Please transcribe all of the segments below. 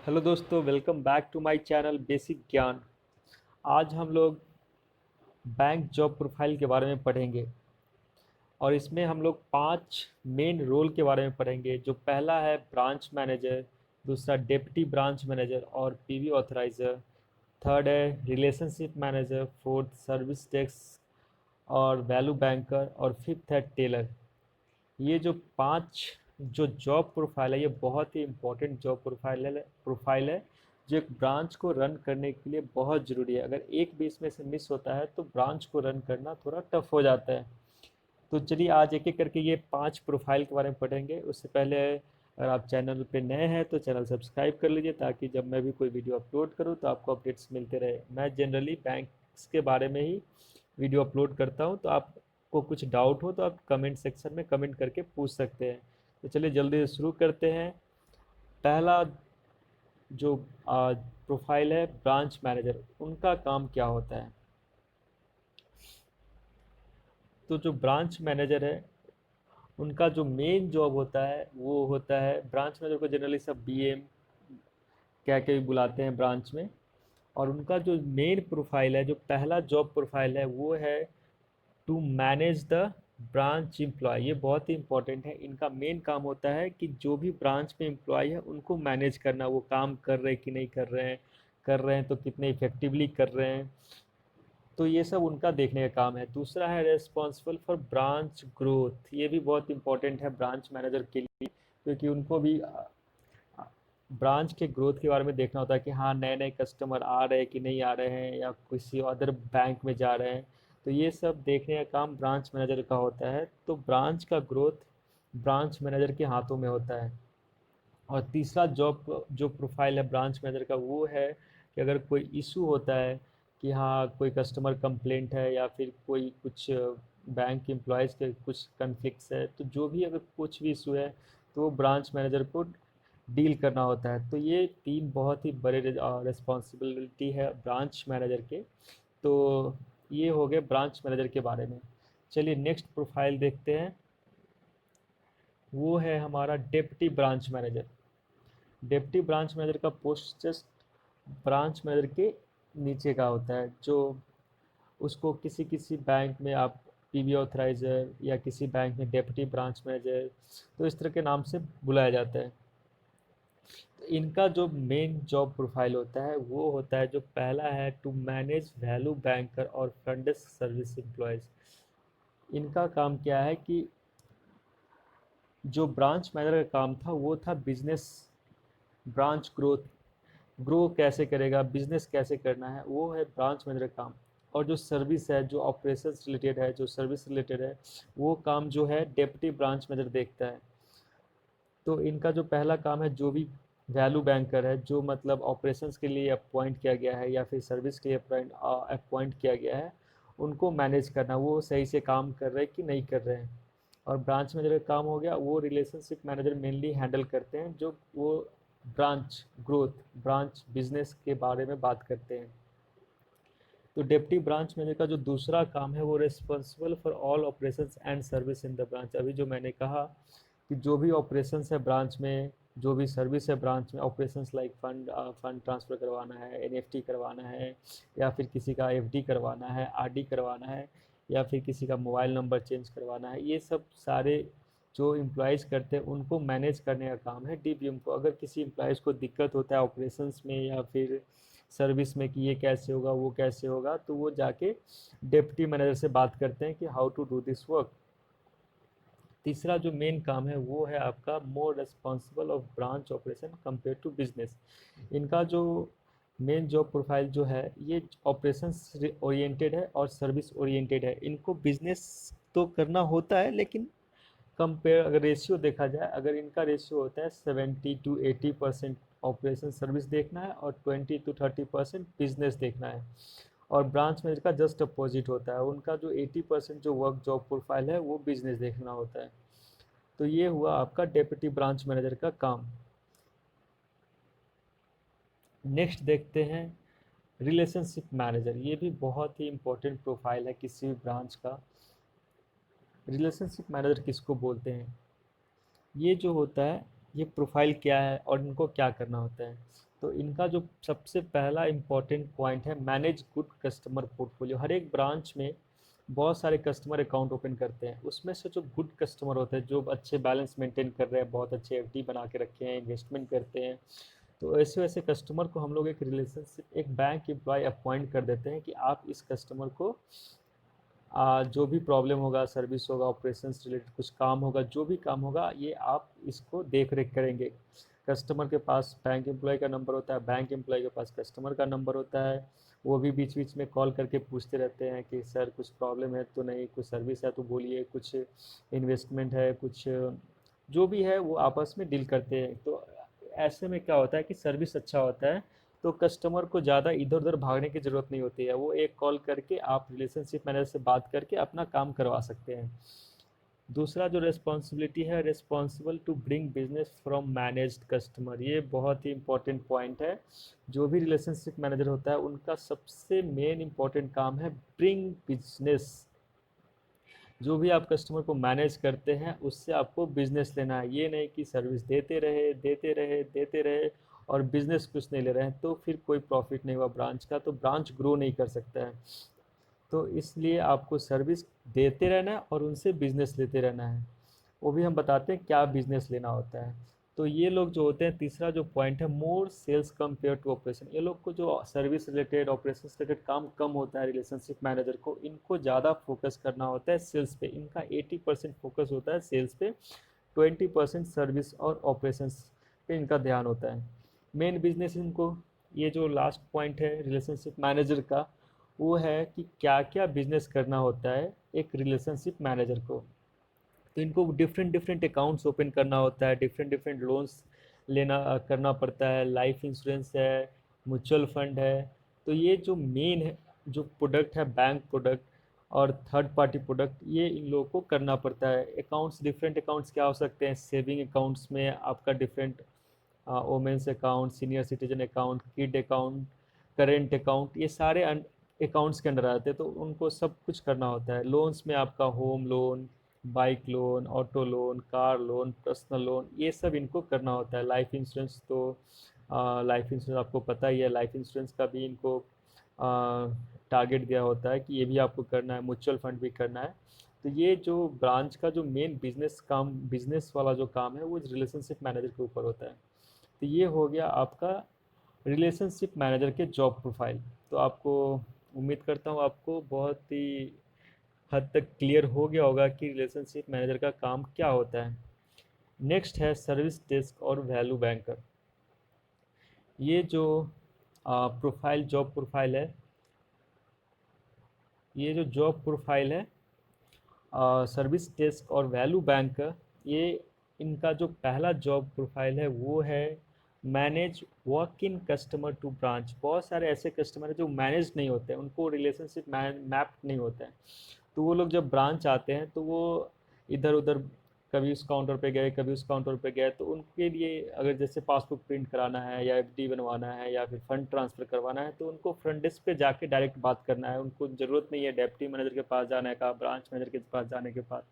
Hello दोस्तों, welcome back to my channel basic Gyan. आज हम लोग बैंक जॉब प्रोफाइल के बारे में पढ़ेंगे और इसमें हम लोग 5 मेन रोल के बारे में पढ़ेंगे। जो पहला है ब्रांच मैनेजर, दूसरा डिप्टी ब्रांच मैनेजर और पीवी ऑथराइज़र, थर्ड है relationship manager, fourth service desk और वैल्यू बैंकर और फिफ्थ है टेलर। ये जो 5 जो जॉब प्रोफाइल है, ये बहुत ही इम्पोर्टेंट जॉब प्रोफाइल है जो एक ब्रांच को रन करने के लिए बहुत ज़रूरी है। अगर एक भी इसमें से मिस होता है तो ब्रांच को रन करना थोड़ा टफ हो जाता है। तो चलिए आज एक एक करके ये 5 प्रोफाइल के बारे में पढ़ेंगे। उससे पहले अगर आप चैनल पे नए हैं तो चैनल सब्सक्राइब कर लीजिए, ताकि जब मैं भी कोई वीडियो अपलोड करूँ तो आपको अपडेट्स मिलते रहे। मैं जनरली बैंक्स के बारे में ही वीडियो अपलोड करता हूँ, तो आपको कुछ डाउट हो तो आप कमेंट सेक्शन में कमेंट करके पूछ सकते हैं। तो चलिए जल्दी से शुरू करते हैं। पहला जो प्रोफाइल है ब्रांच मैनेजर, उनका काम क्या होता है? तो जो ब्रांच मैनेजर है, उनका जो मेन जॉब होता है वो होता है, ब्रांच मैनेजर को जनरली सब बीएम कह के भी बुलाते हैं ब्रांच में। और उनका जो मेन प्रोफाइल है, जो पहला जॉब प्रोफाइल है, वो है to manage the branch employee. ये बहुत ही इंपॉर्टेंट है। इनका मेन काम होता है कि जो भी ब्रांच में एम्प्लॉय है उनको मैनेज करना, वो काम कर रहे हैं कि नहीं कर रहे हैं, कर रहे हैं तो कितने इफेक्टिवली कर रहे हैं। तो ये सब उनका देखने का काम है। दूसरा है रेस्पॉन्सिबल फॉर ब्रांच ग्रोथ। ये भी बहुत इंपॉर्टेंट है ब्रांच मैनेजर के लिए, क्योंकि उनको भी ब्रांच के ग्रोथ के बारे में देखना होता है कि हाँ, नए नए कस्टमर आ रहे हैं कि नहीं आ रहे हैं, या किसी अदर बैंक में जा रहे हैं। तो ये सब देखने का काम ब्रांच मैनेजर का होता है। तो ब्रांच का ग्रोथ ब्रांच मैनेजर के हाथों में होता है। और तीसरा जॉब जो प्रोफाइल है ब्रांच मैनेजर का, वो है कि अगर कोई इशू होता है कि हाँ, कोई कस्टमर कंप्लेंट है या फिर कोई कुछ बैंक एम्प्लॉयज़ के कुछ कन्फ्लिक्ट्स है, तो जो भी अगर कुछ भी इशू है तो वो ब्रांच मैनेजर को डील करना होता है। तो ये 3 बहुत ही बड़े रिस्पॉन्सिबिलिटी है ब्रांच मैनेजर के। तो ये हो गए ब्रांच मैनेजर के बारे में। चलिए नेक्स्ट प्रोफाइल देखते हैं। वो है हमारा deputy branch manager. Deputy branch manager का पोस्ट जस्ट ब्रांच मैनेजर के नीचे का होता है, जो उसको किसी किसी बैंक में आप पीवी ऑथराइज़र या किसी बैंक में डिप्टी ब्रांच मैनेजर, तो इस तरह के नाम से बुलाया जाता है। तो इनका जो मेन जॉब प्रोफाइल होता है वो होता है, जो पहला है टू मैनेज वैल्यू बैंकर और फ्रंट डेस्क सर्विस एम्प्लॉयज़। इनका काम क्या है कि जो ब्रांच मैनेजर का काम था वो था बिजनेस, ब्रांच ग्रो कैसे करेगा, बिजनेस कैसे करना है, वो है ब्रांच मैनेजर का काम। और जो सर्विस है, जो ऑपरेशंस रिलेटेड है, जो सर्विस रिलेटेड है, वो काम जो है डेप्टी ब्रांच मैनेजर देखता है। तो इनका जो पहला काम है, जो भी वैल्यू बैंकर है, जो मतलब ऑपरेशंस के लिए अपॉइंट किया गया है या फिर सर्विस के लिए अपॉइंट किया गया है, उनको मैनेज करना, वो सही से काम कर रहे हैं कि नहीं कर रहे हैं। और ब्रांच मैनेजर का काम हो गया, वो रिलेशनशिप मैनेजर मेनली हैंडल करते हैं, जो वो ब्रांच ग्रोथ, ब्रांच बिजनेस के बारे में बात करते हैं। तो डिप्टी ब्रांच मैनेजर का जो दूसरा काम है, वो responsible for all operations and service in the branch. अभी जो मैंने कहा कि जो भी ऑपरेशंस है ब्रांच में, जो भी सर्विस है ब्रांच में, ऑपरेशंस लाइक फंड ट्रांसफ़र करवाना है, एनएफटी करवाना है, या फिर किसी का एफडी करवाना है, आरडी करवाना है, या फिर किसी का मोबाइल नंबर चेंज करवाना है, ये सब सारे जो एम्प्लॉयज़ करते हैं उनको मैनेज करने का काम है डीपीएम को। अगर किसी एम्प्लॉयज़ को दिक्कत होता है ऑपरेशंस में या फिर सर्विस में कि ये कैसे होगा, वो कैसे होगा, तो वो जाके डिप्टी मैनेजर से बात करते हैं कि how to do this work. तीसरा जो मेन काम है वो है आपका more responsible of branch operation compare to business. इनका जो मेन जॉब प्रोफाइल जो है, ये ऑपरेशंस ओरिएंटेड है और सर्विस ओरिएंटेड है। इनको बिजनेस तो करना होता है, लेकिन कंपेयर अगर रेशियो देखा जाए, अगर इनका रेशियो होता है 70 to 80% ऑपरेशन सर्विस देखना है और 20 to 30% बिजनेस देखना है। और ब्रांच मैनेजर का जस्ट अपोजिट होता है, उनका जो 80% जो वर्क जॉब प्रोफाइल है वो बिजनेस देखना होता है। तो ये हुआ आपका डेप्यूटी ब्रांच मैनेजर का काम। नेक्स्ट देखते हैं रिलेशनशिप मैनेजर। ये भी बहुत ही इंपॉर्टेंट प्रोफाइल है किसी भी ब्रांच का। रिलेशनशिप मैनेजर किसको बोलते हैं? ये जो होता है, ये प्रोफाइल क्या है और इनको क्या करना होता है? तो इनका जो सबसे पहला इम्पॉर्टेंट पॉइंट है, मैनेज गुड कस्टमर पोर्टफोलियो। हर एक ब्रांच में बहुत सारे कस्टमर अकाउंट ओपन करते हैं, उसमें से जो गुड कस्टमर होते हैं, जो अच्छे बैलेंस मेंटेन कर रहे हैं, बहुत अच्छे एफडी बना के रखे हैं, इन्वेस्टमेंट करते हैं, तो ऐसे वैसे कस्टमर को हम लोग एक रिलेशनशिप, एक बैंक एम्प्लॉय अपॉइंट कर देते हैं कि आप इस कस्टमर को जो भी प्रॉब्लम होगा, सर्विस होगा, ऑपरेशंस रिलेटेड कुछ काम होगा, जो भी काम होगा, ये आप इसको देख रेख करेंगे। कस्टमर के पास बैंक एम्प्लॉय का नंबर होता है, बैंक एम्प्लॉय के पास कस्टमर का नंबर होता है, वो भी बीच बीच में कॉल करके पूछते रहते हैं कि सर कुछ प्रॉब्लम है तो नहीं, कुछ सर्विस है तो बोलिए, कुछ इन्वेस्टमेंट है, कुछ जो भी है वो आपस में डील करते हैं। तो ऐसे में क्या होता है कि सर्विस अच्छा होता है, तो कस्टमर को ज़्यादा इधर उधर भागने की ज़रूरत नहीं होती है, वो एक कॉल करके आप रिलेशनशिप मैनेजर से बात करके अपना काम करवा सकते हैं। दूसरा जो रिस्पॉन्सिबिलिटी है, responsible to bring business from managed customer, ये बहुत ही इंपॉर्टेंट पॉइंट है। जो भी रिलेशनशिप मैनेजर होता है उनका सबसे मेन इंपॉर्टेंट काम है ब्रिंग बिजनेस। जो भी आप कस्टमर को मैनेज करते हैं उससे आपको बिजनेस लेना है, ये नहीं कि सर्विस देते रहे देते रहे देते रहे और बिजनेस कुछ नहीं ले रहे हैं, तो फिर कोई प्रॉफिट नहीं हुआ ब्रांच का, तो ब्रांच ग्रो नहीं कर सकता है। तो इसलिए आपको सर्विस देते रहना है और उनसे बिजनेस लेते रहना है। वो भी हम बताते हैं क्या बिजनेस लेना होता है। तो ये लोग जो होते हैं, तीसरा जो पॉइंट है, मोर सेल्स कंपेयर टू ऑपरेशन, ये लोग को जो सर्विस रिलेटेड, ऑपरेशन रिलेटेड काम कम होता है, रिलेशनशिप मैनेजर को इनको ज़्यादा फोकस करना होता है सेल्स पे। इनका 80% फोकस होता है सेल्स पे, 20% सर्विस और ऑपरेशंस पे इनका ध्यान होता है। मेन बिजनेस इनको, ये जो लास्ट पॉइंट है रिलेशनशिप मैनेजर का, वो है कि क्या क्या बिजनेस करना होता है एक रिलेशनशिप मैनेजर को। तो इनको डिफरेंट डिफरेंट अकाउंट्स ओपन करना होता है, डिफरेंट डिफरेंट लोन्स लेना करना पड़ता है, लाइफ इंश्योरेंस है, म्यूचुअल फंड है। तो ये जो मेन है, जो प्रोडक्ट है, बैंक प्रोडक्ट और थर्ड पार्टी प्रोडक्ट, ये इन लोगों को करना पड़ता है। अकाउंट्स, डिफरेंट अकाउंट्स क्या हो सकते हैं, सेविंग अकाउंट्स में आपका different women's account, senior citizen account, kid account, current account, ये सारे अकाउंट्स के अंडर आते हैं, तो उनको सब कुछ करना होता है। लोन्स में आपका home loan, bike loan, auto loan, car loan, personal loan, ये सब इनको करना होता है। लाइफ इंश्योरेंस, तो लाइफ इंश्योरेंस आपको पता ही है, लाइफ इंश्योरेंस का भी इनको टारगेट दिया होता है कि ये भी आपको करना है, म्यूचुअल फंड भी करना है। तो ये जो ब्रांच का जो मेन बिजनेस काम, बिजनेस वाला जो काम है, वो रिलेशनशिप मैनेजर के ऊपर होता है। तो ये हो गया आपका रिलेशनशिप मैनेजर के जॉब प्रोफाइल। तो आपको, उम्मीद करता हूँ आपको बहुत ही हद तक क्लियर हो गया होगा कि रिलेशनशिप मैनेजर का काम क्या होता है। नेक्स्ट है सर्विस डेस्क और वैल्यू बैंकर। ये जो प्रोफाइल, जॉब प्रोफाइल है, ये जो जॉब प्रोफाइल है सर्विस डेस्क और वैल्यू बैंकर, ये इनका जो पहला जॉब प्रोफाइल है वो है manage walk in customer to branch. बहुत सारे ऐसे कस्टमर हैं जो मैनेज नहीं होते हैं, उनको रिलेशनशिप मैप नहीं होता है, तो वो लोग जब ब्रांच आते हैं तो वो इधर उधर, कभी उस काउंटर पे गए, कभी उस काउंटर पे गए, तो उनके लिए अगर जैसे पासबुक प्रिंट कराना है या एफडी बनवाना है या फिर फंड ट्रांसफ़र करवाना है, तो उनको फ्रंट डेस्क पे जाके डायरेक्ट बात करना है। उनको ज़रूरत नहीं है डेप्टी मैनेजर के पास जाने का, ब्रांच मैनेजर के पास जाने के पास,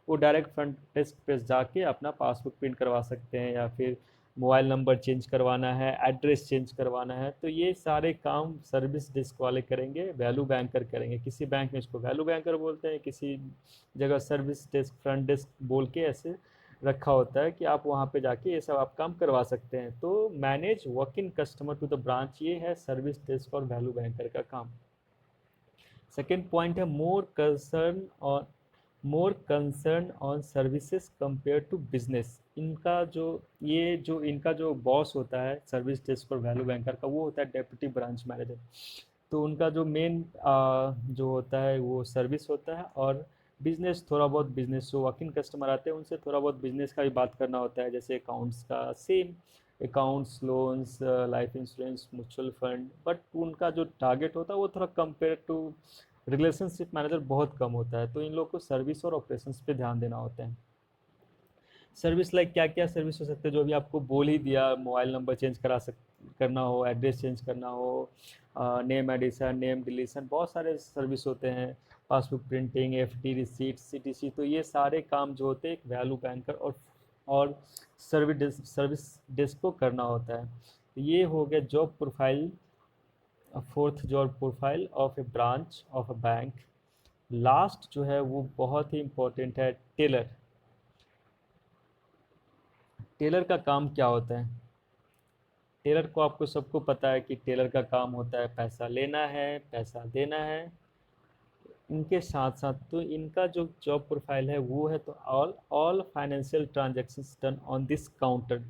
वो डायरेक्ट फ्रंट डेस्क पे जाके अपना पासबुक प्रिंट करवा सकते हैं, या फिर मोबाइल नंबर चेंज करवाना है, एड्रेस चेंज करवाना है, तो ये सारे काम सर्विस डेस्क वाले करेंगे, वैल्यू बैंकर करेंगे। किसी बैंक में इसको वैल्यू बैंकर बोलते हैं, किसी जगह सर्विस डेस्क, फ्रंट डेस्क बोल के ऐसे रखा होता है कि आप वहाँ पे जाके ये सब आप काम करवा सकते हैं। तो manage walk in customer to the branch, ये है सर्विस डेस्क और वैल्यू बैंकर का काम। सेकेंड पॉइंट है more concern on services compare to business. इनका जो, ये जो इनका जो बॉस होता है सर्विस डेस्क और वैल्यू बैंकर का, वो होता है डेप्यूटी ब्रांच मैनेजर। तो उनका जो मेन जो होता है वो सर्विस होता है, और बिजनेस, थोड़ा बहुत बिजनेस, जो वॉक इन कस्टमर आते हैं उनसे थोड़ा बहुत बिजनेस का भी बात करना होता है, जैसे अकाउंट्स का, same accounts, loans, life insurance, mutual fund. But उनका जो टारगेट होता है वो थोड़ा कंपेयर टू रिलेशनशिप मैनेजर बहुत कम होता है, तो इन लोग को सर्विस और ऑपरेशंस पे ध्यान देना होता है। सर्विस लाइक क्या क्या सर्विस हो सकते हैं, जो अभी आपको बोल ही दिया, मोबाइल नंबर चेंज करना हो, एड्रेस चेंज करना हो, नेम एडिशन, नेम डिलीशन, बहुत सारे सर्विस होते हैं, passbook printing, FD, receipt, CTC. तो ये सारे काम जो होते हैं एक वैल्यू बैंकर और सर्विस डेस्क को करना होता है। तो ये हो गया job profile, fourth job profile of A branch of a bank. Last जो है वो बहुत ही इम्पोर्टेंट है, टेलर। टेलर का काम क्या होता है? टेलर को आपको सबको पता है कि टेलर का काम होता है पैसा लेना है, पैसा देना है। इनके साथ साथ तो इनका जो जॉब प्रोफाइल है वो है, तो all all financial transactions done on this counter.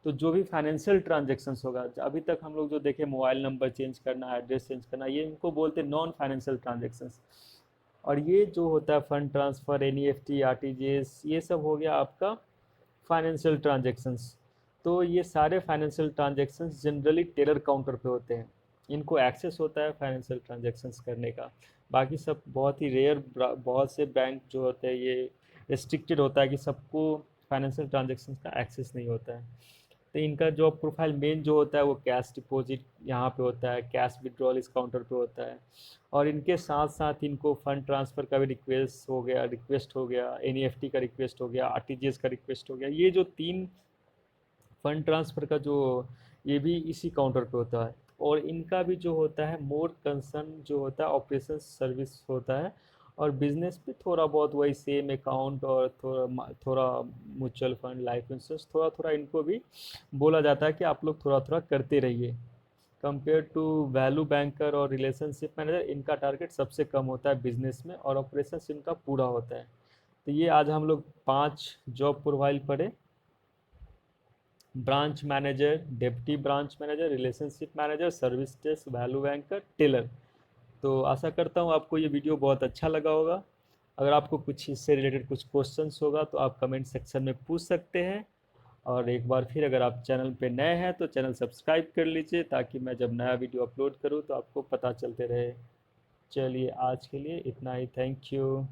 तो जो भी फाइनेंशियल ट्रांजेक्शन्स होगा, अभी तक हम लोग जो देखे मोबाइल नंबर चेंज करना, एड्रेस चेंज करना, ये इनको बोलते हैं नॉन फाइनेंशियल ट्रांजेक्शन्स। और ये जो होता है फंड ट्रांसफ़र, एनईएफटी, आरटीजीएस, ये सब हो गया आपका फाइनेंशियल ट्रांजेक्शन्स। तो ये सारे financial transactions generally teller counter पे होते हैं, इनको एक्सेस होता है फाइनेंशियल ट्रांजेक्शन्स करने का। बाकी सब बहुत ही रेयर, बहुत से बैंक जो होते हैं ये रिस्ट्रिक्टेड होता है कि सबको फाइनेंशियल ट्रांजेक्शन्स का एक्सेस नहीं होता है। तो इनका जॉब प्रोफाइल मेन जो होता है वो कैश डिपॉजिट यहाँ पे होता है, कैश विड्रॉल इस काउंटर पे होता है। और इनके साथ साथ इनको फंड ट्रांसफ़र का भी रिक्वेस्ट हो गया, एनईएफटी का रिक्वेस्ट हो गया, आरटीजीएस का रिक्वेस्ट हो गया। ये जो तीन फंड ट्रांसफ़र का जो, ये भी इसी काउंटर पे होता है। और इनका भी जो होता है मोर कंसर्न जो होता है ऑपरेशन सर्विस होता है। और बिजनेस पे थोड़ा बहुत वही सेम अकाउंट, और थोड़ा थोड़ा म्यूचुअल फंड, लाइफ इंश्योरेंस, थोड़ा थोड़ा इनको भी बोला जाता है कि आप लोग थोड़ा थोड़ा करते रहिए। कंपेयर टू वैल्यू बैंकर और रिलेशनशिप मैनेजर, इनका टारगेट सबसे कम होता है बिजनेस में, और ऑपरेशंस इनका पूरा होता है। तो ये आज हम लोग 5 जॉब प्रोफाइल पढ़े: branch manager, deputy branch manager, relationship manager, service desk, value banker, teller. तो आशा करता हूँ आपको ये वीडियो बहुत अच्छा लगा होगा। अगर आपको कुछ इससे रिलेटेड कुछ क्वेश्चंस होगा तो आप कमेंट सेक्शन में पूछ सकते हैं। और एक बार फिर, अगर आप चैनल पे नए हैं तो चैनल सब्सक्राइब कर लीजिए, ताकि मैं जब नया वीडियो अपलोड करूँ तो आपको पता चलते रहे। चलिए आज के लिए इतना ही, थैंक यू।